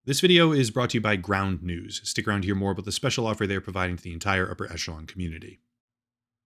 This video is brought to you by Ground News. Stick around to hear more about the special offer they're providing to the entire upper echelon community.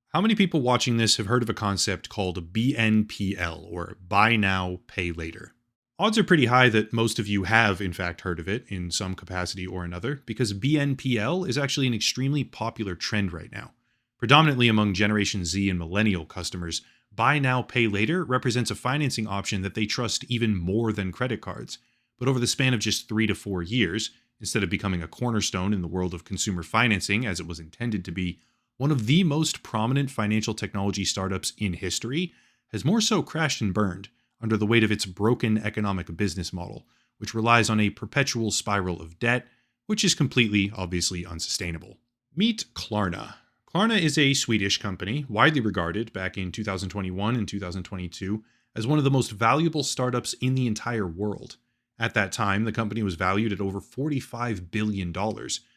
How many people watching this have heard of a concept called BNPL, or Buy Now, Pay Later? Odds are pretty high that most of you have, in fact, heard of it in some capacity or another, because BNPL is actually an extremely popular trend right now. Predominantly among Generation Z and Millennial customers, Buy Now, Pay Later represents a financing option that they trust even more than credit cards. But over the span of just 3 to 4 years, instead of becoming a cornerstone in the world of consumer financing as it was intended to be, one of the most prominent financial technology startups in history has more so crashed and burned under the weight of its broken economic business model, which relies on a perpetual spiral of debt, which is completely, obviously, unsustainable. Meet Klarna. Klarna is a Swedish company, widely regarded back in 2021 and 2022 as one of the most valuable startups in the entire world. At that time, the company was valued at over $45 billion,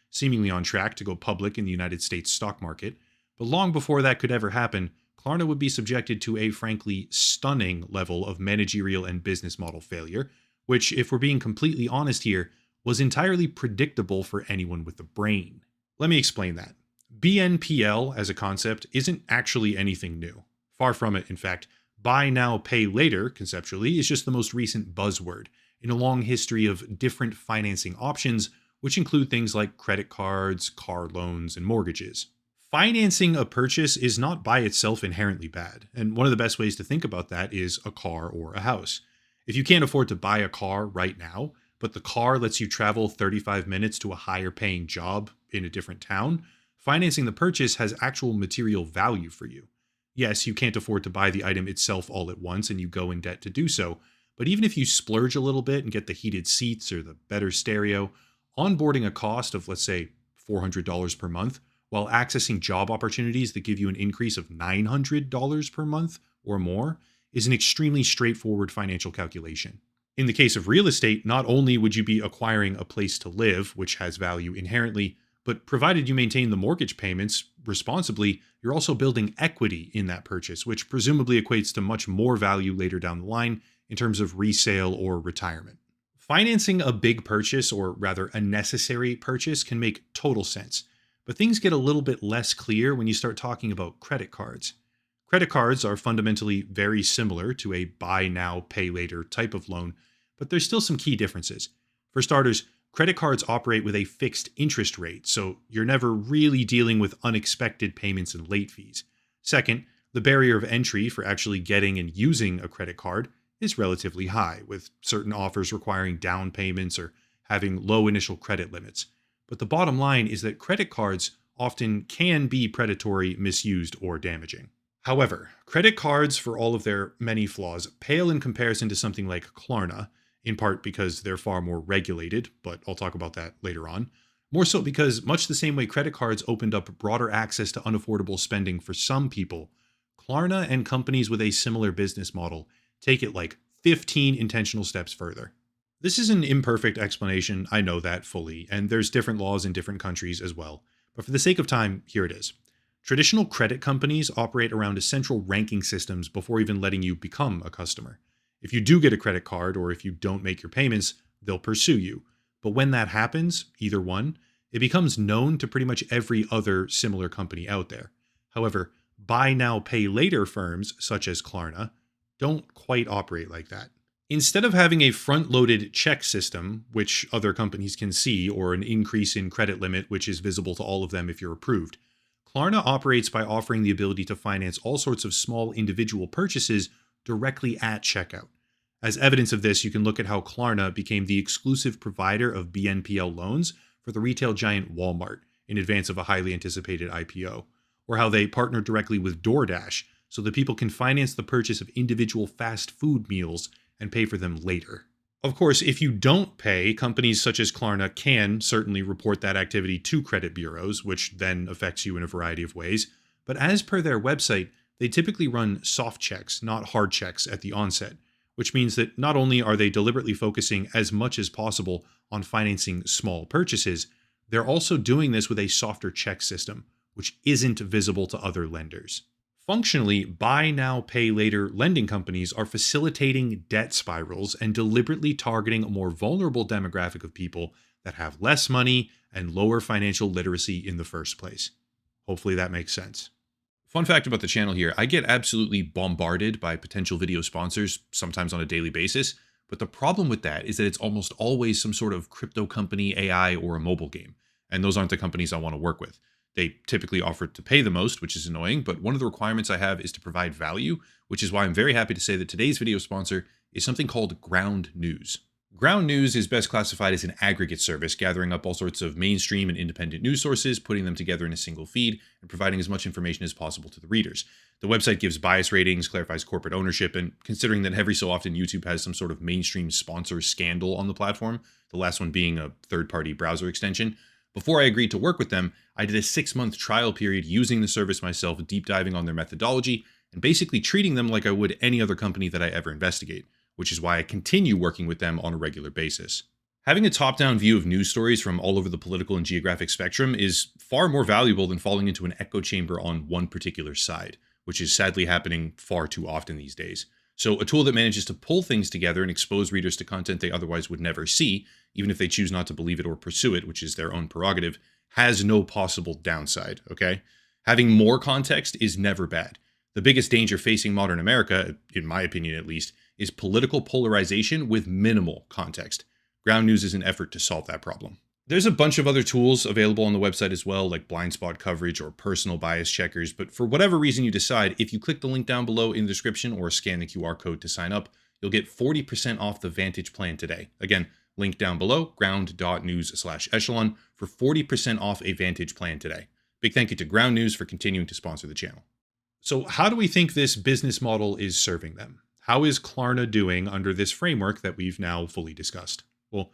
seemingly on track to go public in the United States stock market. But long before that could ever happen, Klarna would be subjected to a frankly stunning level of managerial and business model failure, which, if we're being completely honest here, was entirely predictable for anyone with a brain. Let me explain that. BNPL as a concept isn't actually anything new. Far from it, in fact. Buy now, pay later, conceptually, is just the most recent buzzword in a long history of different financing options, which include things like credit cards, car loans, and mortgages. Financing a purchase is not by itself inherently bad, and one of the best ways to think about that is a car or a house. If you can't afford to buy a car right now, but the car lets you travel 35 minutes to a higher paying job in a different town, financing the purchase has actual material value for you. Yes, you can't afford to buy the item itself all at once and you go in debt to do so, but even if you splurge a little bit and get the heated seats or the better stereo, onboarding a cost of, let's say, $400 per month, while accessing job opportunities that give you an increase of $900 per month or more, is an extremely straightforward financial calculation. In the case of real estate, not only would you be acquiring a place to live, which has value inherently, but provided you maintain the mortgage payments responsibly, you're also building equity in that purchase, which presumably equates to much more value later down the line in terms of resale or retirement. Financing a big purchase, or rather a necessary purchase, can make total sense, but things get a little bit less clear when you start talking about credit cards. Credit cards are fundamentally very similar to a buy now, pay later type of loan, but there's still some key differences. For starters, credit cards operate with a fixed interest rate, so you're never really dealing with unexpected payments and late fees. Second, the barrier of entry for actually getting and using a credit card is relatively high, with certain offers requiring down payments or having low initial credit limits. But the bottom line is that credit cards often can be predatory, misused, or damaging. However, credit cards, for all of their many flaws, pale in comparison to something like Klarna, in part because they're far more regulated, but I'll talk about that later on. More so because, much the same way credit cards opened up broader access to unaffordable spending for some people, Klarna and companies with a similar business model take it like 15 intentional steps further. This is an imperfect explanation, I know that fully, and there's different laws in different countries as well. But for the sake of time, here it is. Traditional credit companies operate around essential ranking systems before even letting you become a customer. If you do get a credit card, or if you don't make your payments, they'll pursue you. But when that happens, either one, it becomes known to pretty much every other similar company out there. However, buy now, pay later firms, such as Klarna, don't quite operate like that. Instead of having a front-loaded check system, which other companies can see, or an increase in credit limit, which is visible to all of them if you're approved, Klarna operates by offering the ability to finance all sorts of small individual purchases directly at checkout. As evidence of this, you can look at how Klarna became the exclusive provider of BNPL loans for the retail giant Walmart in advance of a highly anticipated IPO, or how they partnered directly with DoorDash so that people can finance the purchase of individual fast food meals and pay for them later. Of course, if you don't pay, companies such as Klarna can certainly report that activity to credit bureaus, which then affects you in a variety of ways. But as per their website, they typically run soft checks, not hard checks at the onset, which means that not only are they deliberately focusing as much as possible on financing small purchases, they're also doing this with a softer check system, which isn't visible to other lenders. Functionally, buy now, pay later lending companies are facilitating debt spirals and deliberately targeting a more vulnerable demographic of people that have less money and lower financial literacy in the first place. Hopefully that makes sense. Fun fact about the channel here, I get absolutely bombarded by potential video sponsors, sometimes on a daily basis. But the problem with that is that it's almost always some sort of crypto company, AI, or a mobile game. And those aren't the companies I want to work with. They typically offer to pay the most, which is annoying, but one of the requirements I have is to provide value, which is why I'm very happy to say that today's video sponsor is something called Ground News. Ground News is best classified as an aggregate service, gathering up all sorts of mainstream and independent news sources, putting them together in a single feed, and providing as much information as possible to the readers. The website gives bias ratings, clarifies corporate ownership, and considering that every so often YouTube has some sort of mainstream sponsor scandal on the platform, the last one being a third-party browser extension, before I agreed to work with them, I did a 6-month trial period using the service myself, deep diving on their methodology, and basically treating them like I would any other company that I ever investigate, which is why I continue working with them on a regular basis. Having a top-down view of news stories from all over the political and geographic spectrum is far more valuable than falling into an echo chamber on one particular side, which is sadly happening far too often these days. So a tool that manages to pull things together and expose readers to content they otherwise would never see, even if they choose not to believe it or pursue it, which is their own prerogative, has no possible downside, okay? Having more context is never bad. The biggest danger facing modern America, in my opinion at least, is political polarization with minimal context. Ground News is an effort to solve that problem. There's a bunch of other tools available on the website as well, like blind spot coverage or personal bias checkers, but for whatever reason you decide, if you click the link down below in the description or scan the QR code to sign up, you'll get 40% off the Vantage plan today. Again, link down below, ground.news/echelon for 40% off a Vantage plan today. Big thank you to Ground News for continuing to sponsor the channel. So how do we think this business model is serving them? How is Klarna doing under this framework that we've now fully discussed? Well,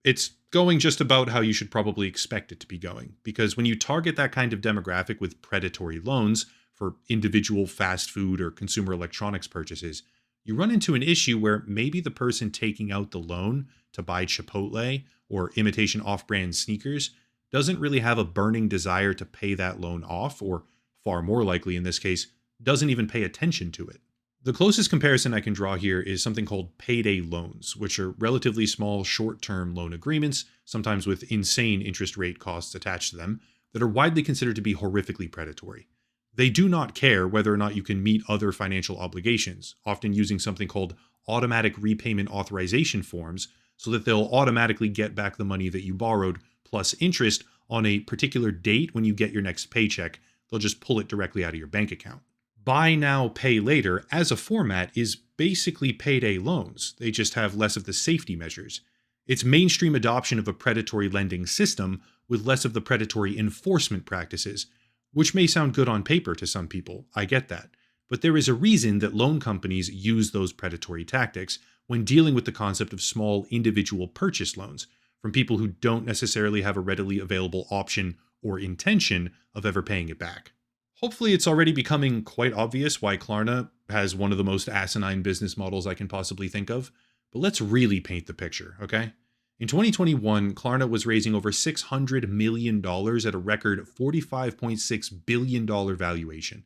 it's going just about how you should probably expect it to be going, because when you target that kind of demographic with predatory loans for individual fast food or consumer electronics purchases, you run into an issue where maybe the person taking out the loan to buy Chipotle or imitation off-brand sneakers doesn't really have a burning desire to pay that loan off, or far more likely in this case, doesn't even pay attention to it. The closest comparison I can draw here is something called payday loans, which are relatively small short-term loan agreements, sometimes with insane interest rate costs attached to them, that are widely considered to be horrifically predatory. They do not care whether or not you can meet other financial obligations, often using something called automatic repayment authorization forms, so that they'll automatically get back the money that you borrowed plus interest on a particular date when you get your next paycheck. They'll just pull it directly out of your bank account. Buy now, pay later as a format is basically payday loans. They just have less of the safety measures. It's mainstream adoption of a predatory lending system with less of the predatory enforcement practices, which may sound good on paper to some people. I get that. But there is a reason that loan companies use those predatory tactics when dealing with the concept of small individual purchase loans from people who don't necessarily have a readily available option or intention of ever paying it back. Hopefully it's already becoming quite obvious why Klarna has one of the most asinine business models I can possibly think of, but let's really paint the picture, okay? In 2021, Klarna was raising over $600 million at a record $45.6 billion valuation.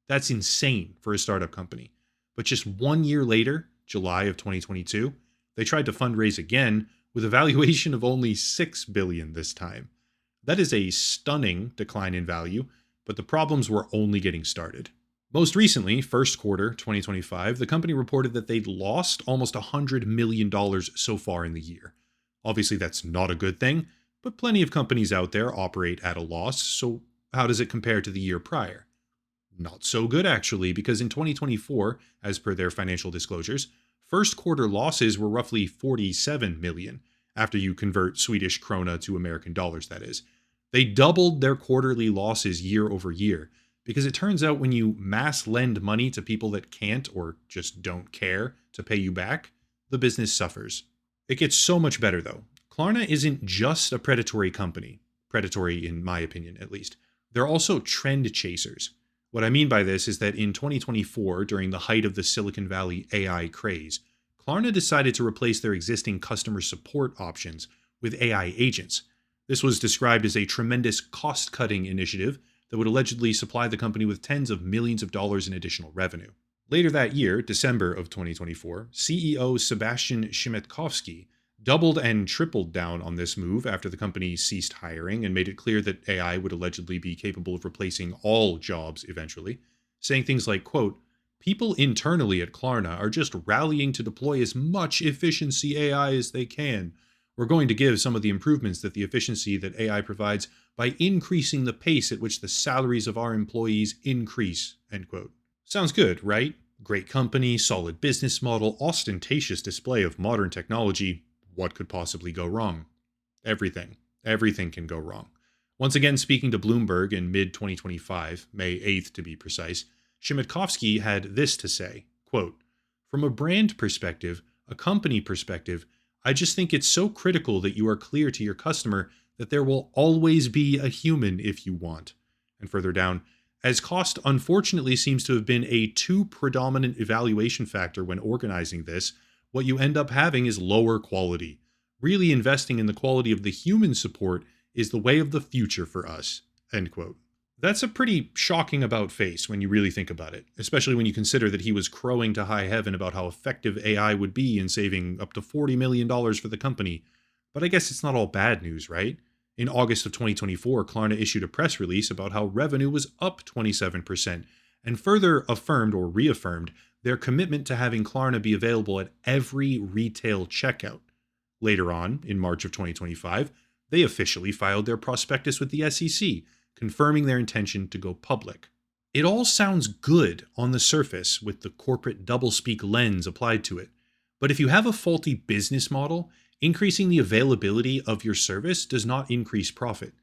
That's insane for a startup company. But just 1 year later, July of 2022, they tried to fundraise again with a valuation of only $6 billion this time. That is a stunning decline in value, but the problems were only getting started. Most recently, first quarter 2025, the company reported that they'd lost almost $100 million so far in the year. Obviously, that's not a good thing, but plenty of companies out there operate at a loss, so how does it compare to the year prior? Not so good, actually, because in 2024, as per their financial disclosures, first quarter losses were roughly 47 million, after you convert Swedish krona to American dollars, that is. They doubled their quarterly losses year over year, because it turns out when you mass lend money to people that can't or just don't care to pay you back, the business suffers. It gets so much better though. Klarna isn't just a predatory company, predatory in my opinion at least. They're also trend chasers. What I mean by this is that in 2024, during the height of the Silicon Valley AI craze, Klarna decided to replace their existing customer support options with AI agents. This was described as a tremendous cost-cutting initiative that would allegedly supply the company with tens of millions of dollars in additional revenue. Later that year, December of 2024, CEO Sebastian Shimetkovsky doubled and tripled down on this move after the company ceased hiring and made it clear that AI would allegedly be capable of replacing all jobs eventually, saying things like, quote, "People internally at Klarna are just rallying to deploy as much efficiency AI as they can. We're going to give some of the improvements that the efficiency that AI provides by increasing the pace at which the salaries of our employees increase," end quote. Sounds good, right? Great company, solid business model, ostentatious display of modern technology. What could possibly go wrong? Everything. Everything can go wrong. Once again, speaking to Bloomberg in mid-2025, May 8th to be precise, Shimetkovsky had this to say, quote, "From a brand perspective, a company perspective, I just think it's so critical that you are clear to your customer that there will always be a human if you want." And further down, as cost unfortunately seems to have been a too predominant evaluation factor when organizing this, what you end up having is lower quality. Really investing in the quality of the human support is the way of the future for us, end quote. That's a pretty shocking about face when you really think about it, especially when you consider that he was crowing to high heaven about how effective AI would be in saving up to $40 million for the company. But I guess it's not all bad news, right? In August of 2024, Klarna issued a press release about how revenue was up 27% and further affirmed or reaffirmed their commitment to having Klarna be available at every retail checkout. Later on, in March of 2025, they officially filed their prospectus with the SEC, confirming their intention to go public. It all sounds good on the surface with the corporate doublespeak lens applied to it, but if you have a faulty business model, increasing the availability of your service does not increase profit.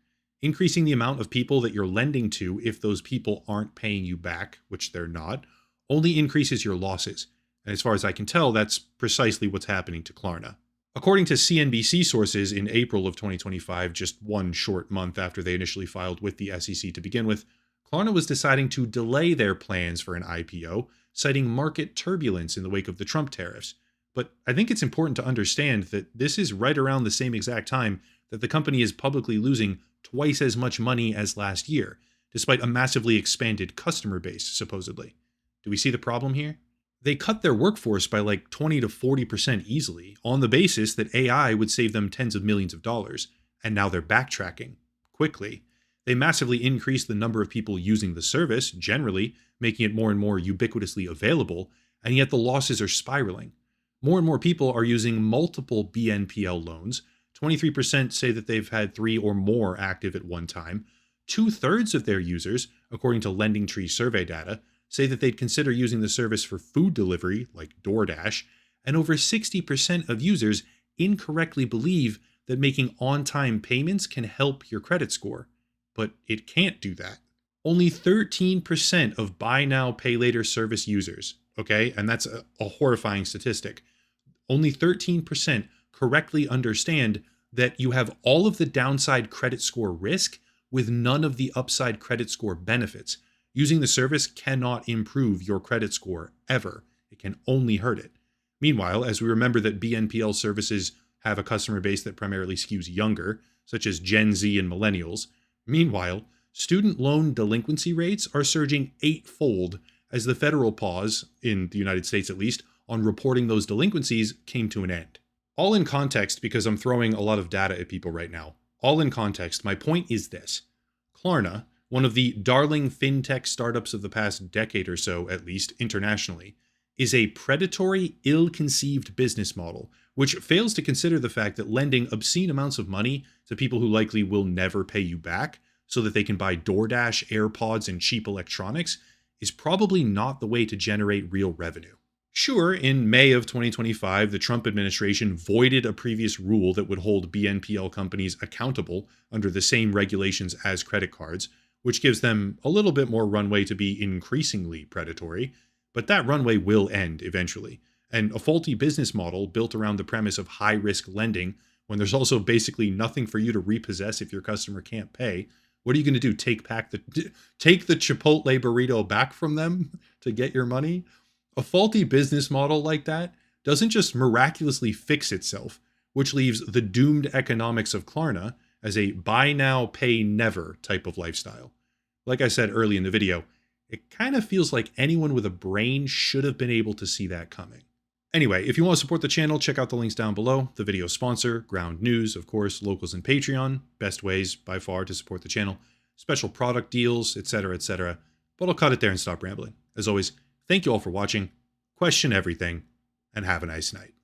Increasing the amount of people that you're lending to if those people aren't paying you back, which they're not, only increases your losses. And as far as I can tell, that's precisely what's happening to Klarna. According to CNBC sources, in April of 2025, just one short month after they initially filed with the SEC to begin with, Klarna was deciding to delay their plans for an IPO, citing market turbulence in the wake of the Trump tariffs. But I think it's important to understand that this is right around the same exact time that the company is publicly losing twice as much money as last year, despite a massively expanded customer base, supposedly. Do we see the problem here? They cut their workforce by like 20 to 40% easily on the basis that AI would save them tens of millions of dollars, and now they're backtracking quickly. They massively increased the number of people using the service, generally, making it more and more ubiquitously available, and yet the losses are spiraling. More and more people are using multiple BNPL loans. 23% say that they've had 3 or more active at one time. 2/3 of their users, according to LendingTree survey data, say that they'd consider using the service for food delivery, like DoorDash, and over 60% of users incorrectly believe that making on-time payments can help your credit score. But it can't do that. Only 13% of buy now, pay later service users, okay, and that's a horrifying statistic, only 13% correctly understand that you have all of the downside credit score risk with none of the upside credit score benefits. Using the service cannot improve your credit score ever. It can only hurt it. Meanwhile, as we remember that BNPL services have a customer base that primarily skews younger, such as Gen Z and millennials, meanwhile, student loan delinquency rates are surging 8-fold as the federal pause, in the United States at least, on reporting those delinquencies came to an end. All in context, because I'm throwing a lot of data at people right now, all in context, my point is this. Klarna, one of the darling fintech startups of the past decade or so, at least internationally, is a predatory, ill-conceived business model, which fails to consider the fact that lending obscene amounts of money to people who likely will never pay you back so that they can buy DoorDash, AirPods, and cheap electronics is probably not the way to generate real revenue. Sure, in May of 2025, the Trump administration voided a previous rule that would hold BNPL companies accountable under the same regulations as credit cards, which gives them a little bit more runway to be increasingly predatory, but that runway will end eventually. And a faulty business model built around the premise of high-risk lending, when there's also basically nothing for you to repossess if your customer can't pay, what are you going to do? Take the chipotle burrito back from them to get your money? A faulty business model like that doesn't just miraculously fix itself, which leaves the doomed economics of Klarna as a buy now, pay never type of lifestyle. Like I said early in the video, it kind of feels like anyone with a brain should have been able to see that coming. Anyway, if you want to support the channel, check out the links down below. The video sponsor, Ground News, of course, locals and Patreon, best ways by far to support the channel, special product deals, etc., etc. But I'll cut it there and stop rambling. As always, thank you all for watching, question everything, and have a nice night.